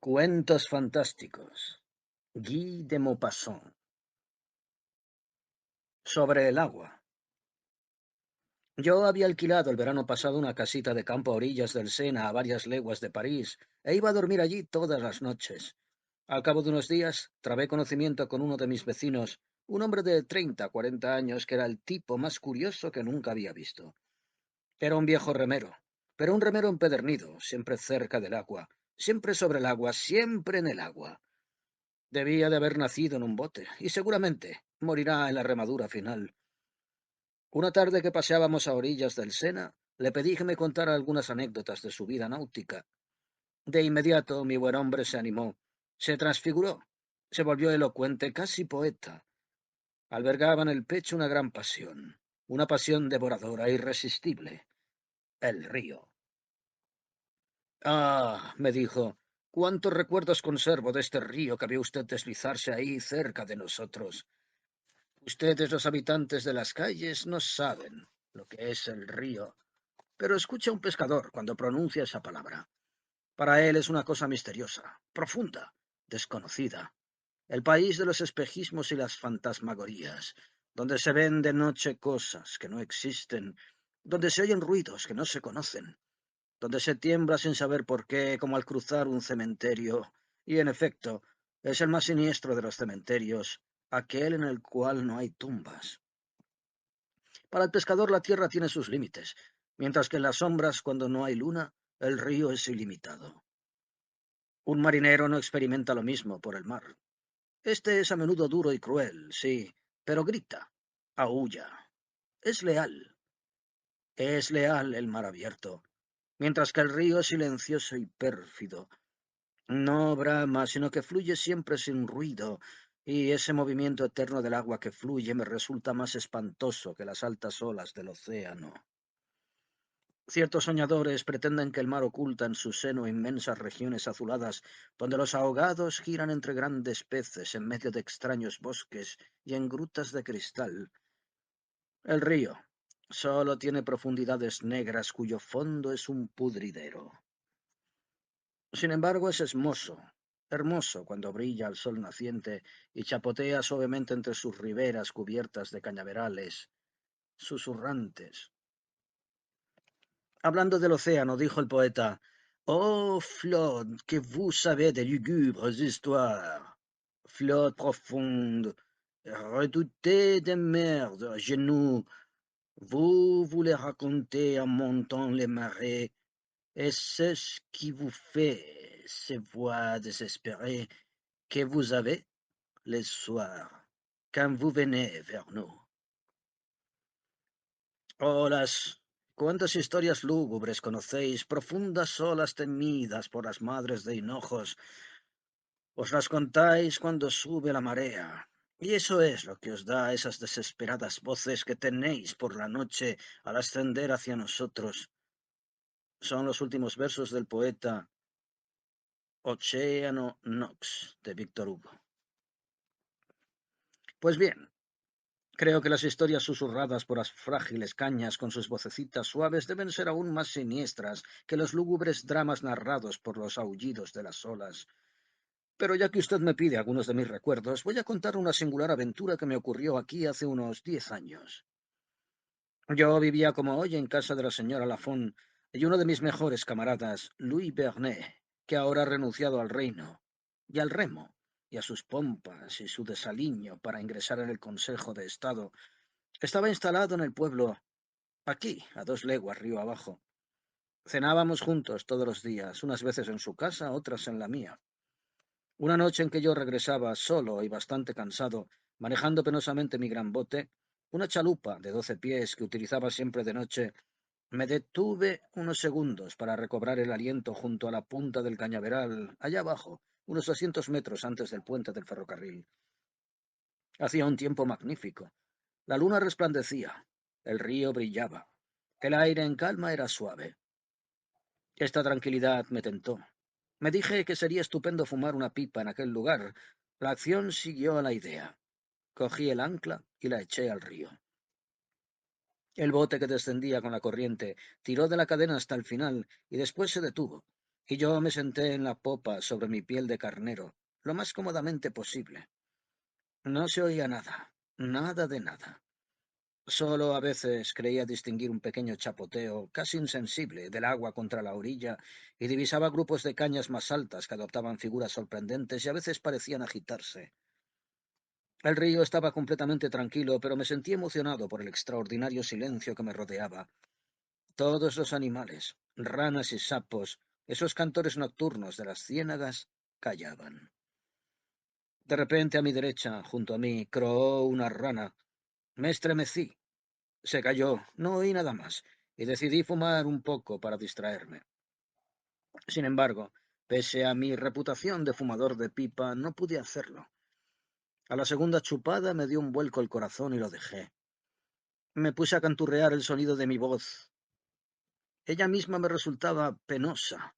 Cuentos fantásticos. Guy de Maupassant. Sobre el agua. Yo había alquilado el verano pasado una casita de campo a orillas del Sena, a varias leguas de París, e iba a dormir allí todas las noches. Al cabo de unos días, trabé conocimiento con uno de mis vecinos, un hombre de 30, 40 años, que era el tipo más curioso que nunca había visto. Era un viejo remero, pero un remero empedernido, siempre cerca del agua, siempre sobre el agua, siempre en el agua. Debía de haber nacido en un bote, y seguramente morirá en la remadura final. Una tarde que paseábamos a orillas del Sena, le pedí que me contara algunas anécdotas de su vida náutica. De inmediato mi buen hombre se animó, se transfiguró, se volvió elocuente, casi poeta. Albergaba en el pecho una pasión devoradora, irresistible, el río. Ah, me dijo, cuántos recuerdos conservo de este río que vio usted deslizarse ahí cerca de nosotros. Ustedes, los habitantes de las calles, no saben lo que es el río, pero escucha a un pescador cuando pronuncia esa palabra. Para él es una cosa misteriosa, profunda, desconocida. El país de los espejismos y las fantasmagorías, donde se ven de noche cosas que no existen, donde se oyen ruidos que no se conocen, donde se tiembla sin saber por qué, como al cruzar un cementerio, y en efecto, es el más siniestro de los cementerios, aquel en el cual no hay tumbas. Para el pescador la tierra tiene sus límites, mientras que en las sombras, cuando no hay luna, el río es ilimitado. Un marinero no experimenta lo mismo por el mar. Este es a menudo duro y cruel, sí, pero grita, aúlla. Es leal, es leal el mar abierto, mientras que el río es silencioso y pérfido. No brama, sino que fluye siempre sin ruido, y ese movimiento eterno del agua que fluye me resulta más espantoso que las altas olas del océano. Ciertos soñadores pretenden que el mar oculta en su seno inmensas regiones azuladas, donde los ahogados giran entre grandes peces en medio de extraños bosques y en grutas de cristal. El río solo tiene profundidades negras cuyo fondo es un pudridero. Sin embargo, es hermoso, hermoso cuando brilla el sol naciente y chapotea suavemente entre sus riberas cubiertas de cañaverales, susurrantes. Hablando del océano, dijo el poeta, «Oh, flotte, que vous savez de lugubres histoires, flotte profonde, redoutée des mers à genoux, vous les racontez en montant les marais, et c'est ce qui vous fait ces voix désespérées que vous avez les soirs, quand vous venez vers nous.» Olas, cuántas historias lúgubres conocéis, profundas olas temidas por las madres de hinojos, os las contáis cuando sube la marea, y eso es lo que os da esas desesperadas voces que tenéis por la noche al ascender hacia nosotros. Son los últimos versos del poeta Océano Nox de Víctor Hugo. Pues bien, creo que las historias susurradas por las frágiles cañas con sus vocecitas suaves deben ser aún más siniestras que los lúgubres dramas narrados por los aullidos de las olas. Pero ya que usted me pide algunos de mis recuerdos, voy a contar una singular aventura que me ocurrió aquí hace unos 10 años. Yo vivía como hoy en casa de la señora Lafont y uno de mis mejores camaradas, Louis Bernet, que ahora ha renunciado al reino y al remo y a sus pompas y su desaliño para ingresar en el Consejo de Estado, estaba instalado en el pueblo, aquí, a 2 leguas río abajo. Cenábamos juntos todos los días, unas veces en su casa, otras en la mía. Una noche en que yo regresaba solo y bastante cansado, manejando penosamente mi gran bote, una chalupa de 12 pies que utilizaba siempre de noche, me detuve unos segundos para recobrar el aliento junto a la punta del cañaveral, allá abajo, unos 200 metros antes del puente del ferrocarril. Hacía un tiempo magnífico. La luna resplandecía, el río brillaba, el aire en calma era suave. Esta tranquilidad me tentó. Me dije que sería estupendo fumar una pipa en aquel lugar. La acción siguió a la idea. Cogí el ancla y la eché al río. El bote que descendía con la corriente tiró de la cadena hasta el final y después se detuvo. y yo me senté en la popa sobre mi piel de carnero, lo más cómodamente posible. No se oía nada, nada de nada. Solo a veces creía distinguir un pequeño chapoteo, casi insensible, del agua contra la orilla, y divisaba grupos de cañas más altas que adoptaban figuras sorprendentes y a veces parecían agitarse. El río estaba completamente tranquilo, pero me sentí emocionado por el extraordinario silencio que me rodeaba. Todos los animales, ranas y sapos, esos cantores nocturnos de las ciénagas, callaban. De repente, a mi derecha, junto a mí, croó una rana. Me estremecí. Se cayó, no oí nada más, y decidí fumar un poco para distraerme. Sin embargo, pese a mi reputación de fumador de pipa, no pude hacerlo. A la segunda chupada me dio un vuelco el corazón y lo dejé. Me puse a canturrear el sonido de mi voz. Ella misma me resultaba penosa.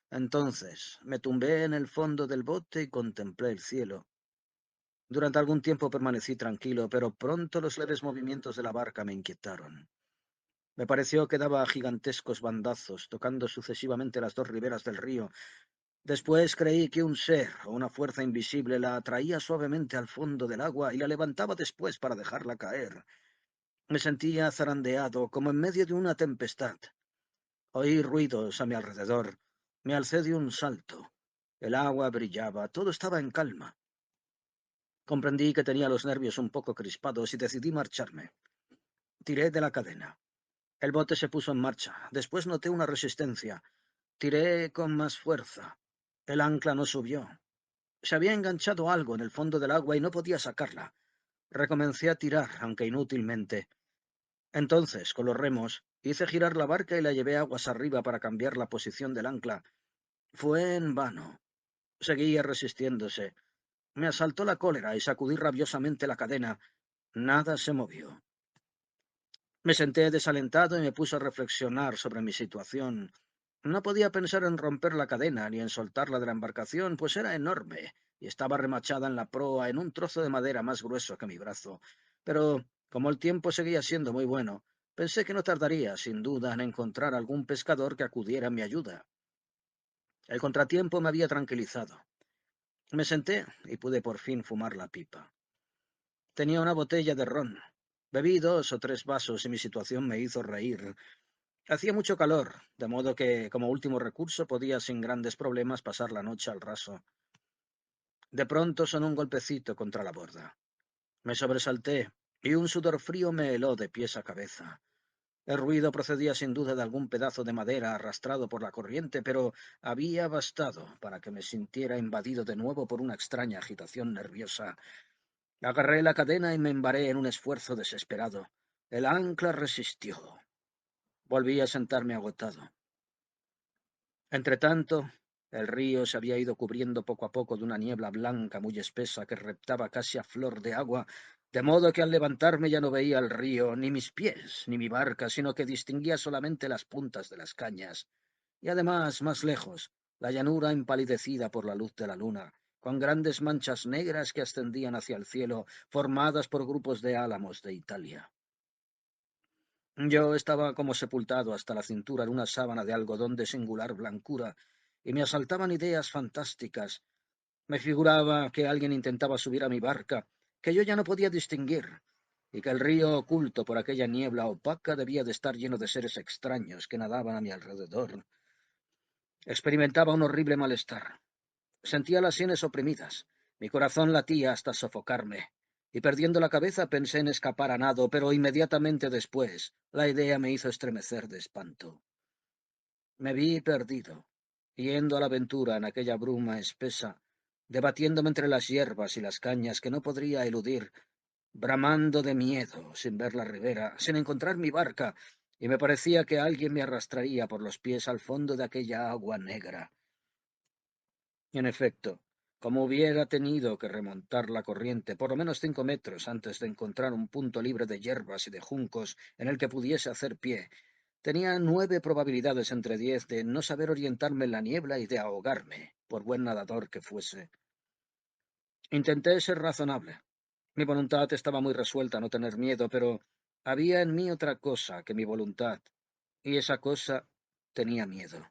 Entonces me tumbé en el fondo del bote y contemplé el cielo. Durante algún tiempo permanecí tranquilo, pero pronto los leves movimientos de la barca me inquietaron. Me pareció que daba gigantescos bandazos, tocando sucesivamente las dos riberas del río. Después creí que un ser o una fuerza invisible la atraía suavemente al fondo del agua y la levantaba después para dejarla caer. Me sentía zarandeado, como en medio de una tempestad. Oí ruidos a mi alrededor. Me alcé de un salto. El agua brillaba, todo estaba en calma. Comprendí que tenía los nervios un poco crispados y decidí marcharme. Tiré de la cadena. El bote se puso en marcha. Después noté una resistencia. Tiré con más fuerza. El ancla no subió. Se había enganchado algo en el fondo del agua y no podía sacarla. Recomencé a tirar, aunque inútilmente. Entonces, con los remos, hice girar la barca y la llevé aguas arriba para cambiar la posición del ancla. Fue en vano. Seguía resistiéndose. Me asaltó la cólera y sacudí rabiosamente la cadena. Nada se movió. Me senté desalentado y me puse a reflexionar sobre mi situación. No podía pensar en romper la cadena ni en soltarla de la embarcación, pues era enorme y estaba remachada en la proa en un trozo de madera más grueso que mi brazo. Pero, como el tiempo seguía siendo muy bueno, pensé que no tardaría, sin duda, en encontrar algún pescador que acudiera a mi ayuda. El contratiempo me había tranquilizado. Me senté y pude por fin fumar la pipa. Tenía una botella de ron. Bebí 2 o 3 vasos y mi situación me hizo reír. Hacía mucho calor, de modo que, como último recurso, podía sin grandes problemas pasar la noche al raso. De pronto sonó un golpecito contra la borda. Me sobresalté y un sudor frío me heló de pies a cabeza. El ruido procedía sin duda de algún pedazo de madera arrastrado por la corriente, pero había bastado para que me sintiera invadido de nuevo por una extraña agitación nerviosa. Agarré la cadena y me embaré en un esfuerzo desesperado. El ancla resistió. Volví a sentarme agotado. Entretanto, el río se había ido cubriendo poco a poco de una niebla blanca muy espesa que reptaba casi a flor de agua, de modo que al levantarme ya no veía el río, ni mis pies, ni mi barca, sino que distinguía solamente las puntas de las cañas. Y además, más lejos, la llanura empalidecida por la luz de la luna, con grandes manchas negras que ascendían hacia el cielo, formadas por grupos de álamos de Italia. Yo estaba como sepultado hasta la cintura en una sábana de algodón de singular blancura, y me asaltaban ideas fantásticas. Me figuraba que alguien intentaba subir a mi barca, que yo ya no podía distinguir, y que el río oculto por aquella niebla opaca debía de estar lleno de seres extraños que nadaban a mi alrededor. Experimentaba un horrible malestar. Sentía las sienes oprimidas. Mi corazón latía hasta sofocarme. Y perdiendo la cabeza pensé en escapar a nado, pero inmediatamente después la idea me hizo estremecer de espanto. Me vi perdido, yendo a la aventura en aquella bruma espesa, debatiéndome entre las hierbas y las cañas que no podría eludir, bramando de miedo, sin ver la ribera, sin encontrar mi barca, y me parecía que alguien me arrastraría por los pies al fondo de aquella agua negra. En efecto, como hubiera tenido que remontar la corriente por lo menos 5 metros antes de encontrar un punto libre de hierbas y de juncos en el que pudiese hacer pie, tenía 9 probabilidades entre 10 de no saber orientarme en la niebla y de ahogarme, por buen nadador que fuese. Intenté ser razonable. Mi voluntad estaba muy resuelta a no tener miedo, pero había en mí otra cosa que mi voluntad, y esa cosa tenía miedo.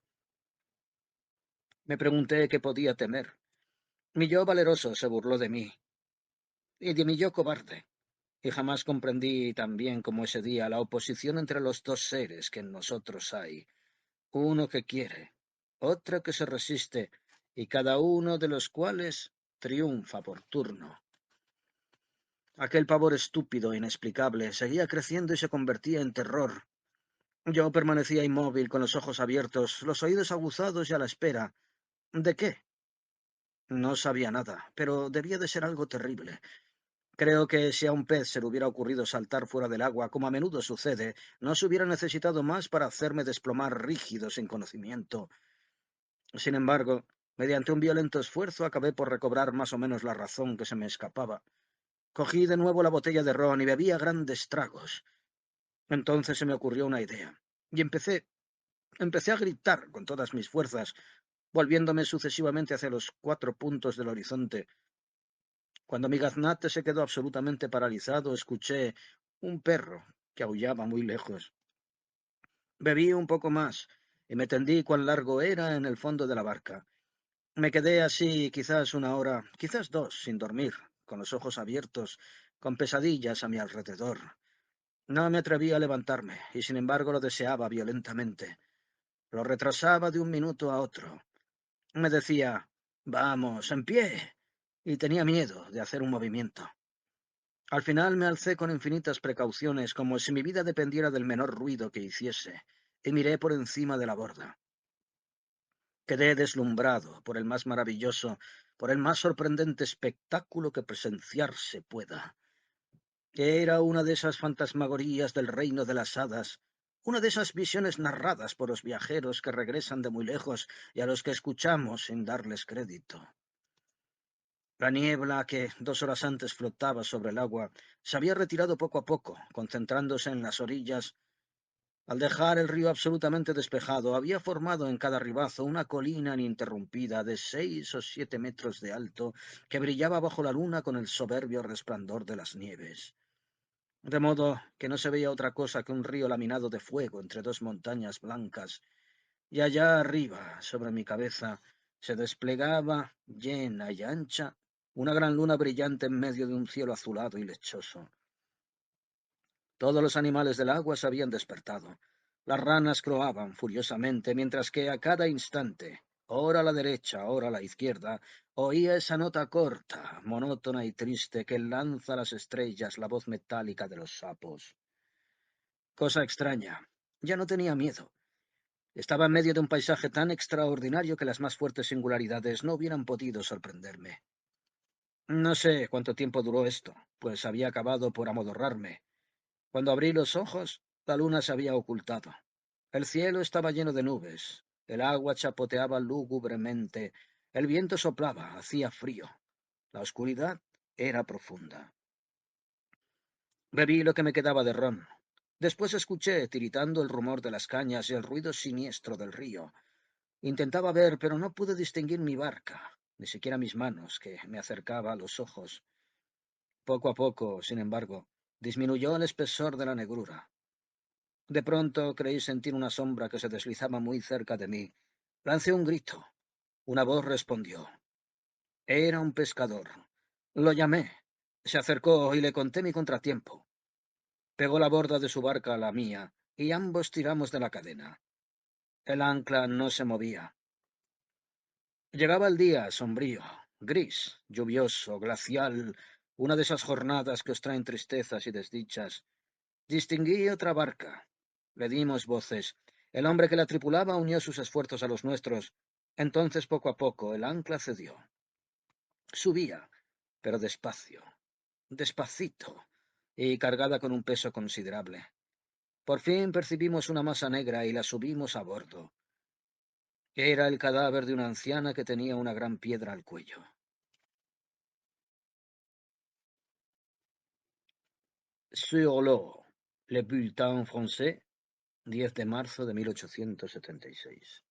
Me pregunté qué podía temer. Mi yo valeroso se burló de mí, y de mi yo cobarde, y jamás comprendí tan bien como ese día la oposición entre los dos seres que en nosotros hay, uno que quiere, otro que se resiste, y cada uno de los cuales triunfa por turno. Aquel pavor estúpido e inexplicable seguía creciendo y se convertía en terror. Yo permanecía inmóvil, con los ojos abiertos, los oídos aguzados y a la espera. ¿De qué? No sabía nada, pero debía de ser algo terrible. Creo que si a un pez se le hubiera ocurrido saltar fuera del agua, como a menudo sucede, no se hubiera necesitado más para hacerme desplomar rígido sin conocimiento. Sin embargo, mediante un violento esfuerzo acabé por recobrar más o menos la razón que se me escapaba. Cogí de nuevo la botella de ron y bebí a grandes tragos. Entonces se me ocurrió una idea, y empecé a gritar con todas mis fuerzas, volviéndome sucesivamente hacia los 4 puntos del horizonte. Cuando mi gaznate se quedó absolutamente paralizado, escuché un perro que aullaba muy lejos. Bebí un poco más y me tendí cuán largo era en el fondo de la barca. Me quedé así quizás 1 hora, quizás 2, sin dormir, con los ojos abiertos, con pesadillas a mi alrededor. No me atreví a levantarme, y sin embargo lo deseaba violentamente. Lo retrasaba de un minuto a otro. Me decía, vamos, en pie, y tenía miedo de hacer un movimiento. Al final me alcé con infinitas precauciones, como si mi vida dependiera del menor ruido que hiciese, y miré por encima de la borda. Quedé deslumbrado por el más maravilloso, por el más sorprendente espectáculo que presenciarse pueda. Era una de esas fantasmagorías del reino de las hadas, una de esas visiones narradas por los viajeros que regresan de muy lejos y a los que escuchamos sin darles crédito. La niebla que 2 horas antes flotaba sobre el agua se había retirado poco a poco, concentrándose en las orillas. Al dejar el río absolutamente despejado, había formado en cada ribazo una colina ininterrumpida de 6 o 7 metros de alto que brillaba bajo la luna con el soberbio resplandor de las nieves. De modo que no se veía otra cosa que un río laminado de fuego entre dos montañas blancas, y allá arriba, sobre mi cabeza, se desplegaba, llena y ancha, una gran luna brillante en medio de un cielo azulado y lechoso. Todos los animales del agua se habían despertado. Las ranas croaban furiosamente, mientras que a cada instante, ora a la derecha, ora a la izquierda, oía esa nota corta, monótona y triste que lanza a las estrellas la voz metálica de los sapos. Cosa extraña. Ya no tenía miedo. Estaba en medio de un paisaje tan extraordinario que las más fuertes singularidades no hubieran podido sorprenderme. No sé cuánto tiempo duró esto, pues había acabado por amodorrarme. Cuando abrí los ojos, la luna se había ocultado. El cielo estaba lleno de nubes. El agua chapoteaba lúgubremente. El viento soplaba, hacía frío. La oscuridad era profunda. Bebí lo que me quedaba de ron. Después escuché, tiritando, el rumor de las cañas y el ruido siniestro del río. Intentaba ver, pero no pude distinguir mi barca, ni siquiera mis manos, que me acercaba a los ojos. Poco a poco, sin embargo, disminuyó el espesor de la negrura. De pronto creí sentir una sombra que se deslizaba muy cerca de mí. Lancé un grito. Una voz respondió. Era un pescador. Lo llamé. Se acercó y le conté mi contratiempo. Pegó la borda de su barca a la mía, y ambos tiramos de la cadena. El ancla no se movía. Llegaba el día, sombrío, gris, lluvioso, glacial, una de esas jornadas que os traen tristezas y desdichas. Distinguí otra barca. Le dimos voces. El hombre que la tripulaba unió sus esfuerzos a los nuestros. Entonces, poco a poco, el ancla cedió. Subía, pero despacio, despacito, y cargada con un peso considerable. Por fin percibimos una masa negra y la subimos a bordo. Era el cadáver de una anciana que tenía una gran piedra al cuello. Sur l'eau, le bulletin français, 10 de marzo de 1876.